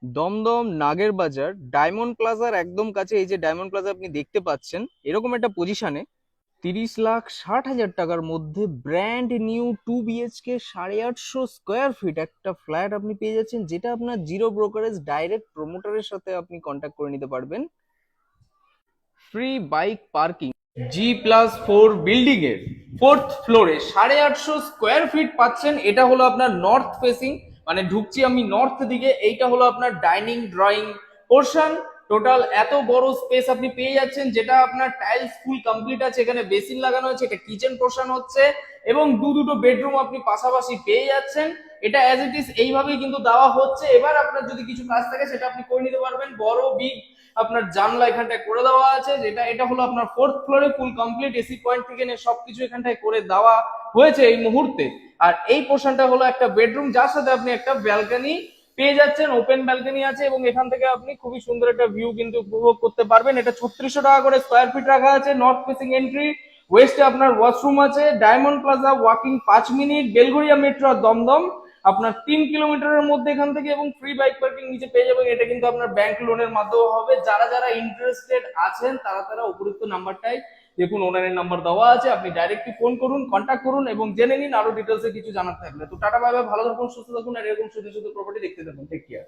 দমদম নাগের বাজার ডায়মন্ড প্লাজার একদম কাছে, এই যে ডায়মন্ড প্লাজা আপনি দেখতে পাচ্ছেন, এরকম একটা পজিশনে 30,60,000 টাকার মধ্যে brand new 2 BHK 850 square feet একটা ফ্ল্যাট আপনি পেয়ে যাচ্ছেন, যেটা আপনার জিরো ব্রোকারেজ ডাইরেক্ট প্রমোটারের সাথে আপনি কন্ট্যাক্ট করে নিতে পারবেন। Free bike parking, G+4 building এর 4th ফ্লোরে 850 স্কোয়ার ফিট পাচ্ছেন। এটা হলো আপনার নর্থ ফেসিং, মানে ঢুকছি আমি নর্থ দিকে। এইটা হলো আপনার ডাইনিং ড্রয়িং পোর্শন। টোটাল এত বড় স্পেস আপনি পেয়ে যাচ্ছেন, যেটা আপনার টাইলস ফুল কমপ্লিট আছে, এখানে বেসিন লাগানো আছে, এটা কিচেন পোর্শন হচ্ছে, এবং দুটো বেডরুম আপনি পাশাপাশি পেয়ে যাচ্ছেন। এটা অ্যাজ ইট ইজ এইভাবেই কিন্তু দেওয়া হচ্ছে। এবার আপনার যদি কিছু কাজ থাকে সেটা আপনি করে নিতে পারবেন। বড় বিগ আপনার জানলা এখানটায় করে দেওয়া আছে, যেটা এটা হলো আপনার 4th ফ্লোরে ফুল কমপ্লিট এসি পয়েন্ট থেকে নিয়ে সবকিছু এখানটায় করে দেওয়া হয়েছে এই মুহূর্তে। আর এই পোর্শনটা হলো একটা বেডরুম, যার সাথে আপনি একটা ব্যালকনি পেয়ে যাচ্ছেন। ওপেন ব্যালকনি আছে এবং এখান থেকে আপনি খুবই সুন্দর একটা ভিউ কিন্তু উপভোগ করতে পারবেন। এটা 3600 টাকা করে স্কোয়ার ফিট রাখা আছে। নর্থ ফেসিং এন্ট্রি, ওয়েস্টে আপনার ওয়াশরুম আছে। Diamond plaza walking 5 minute, Belgharia metro আর দমদম আপনার 3 কিলোমিটারের মধ্যে এখান থেকে, এবং ফ্রি বাইক পার্কিং নিচে পেয়ে যাবেন। এটা কিন্তু আপনার ব্যাংক লোনের মাধ্যমে হবে। যারা যারা ইন্টারেস্টেড আছেন তারা তারা উপযুক্ত নাম্বারটাই দেখুন, ওনারের নাম্বার দেওয়া আছে, আপনি ডাইরেক্টলি ফোন করুন, কন্ট্যাক্ট করুন এবং জেনে নিন আরো ডিটেলসে কিছু জানার থাকলে। তো টাটা বাই বাই, ভালো থাকুন, সুস্থ থাকুন, আর এরকম শুধু শুধু প্রপার্টি দেখতে থাকুন। Take care.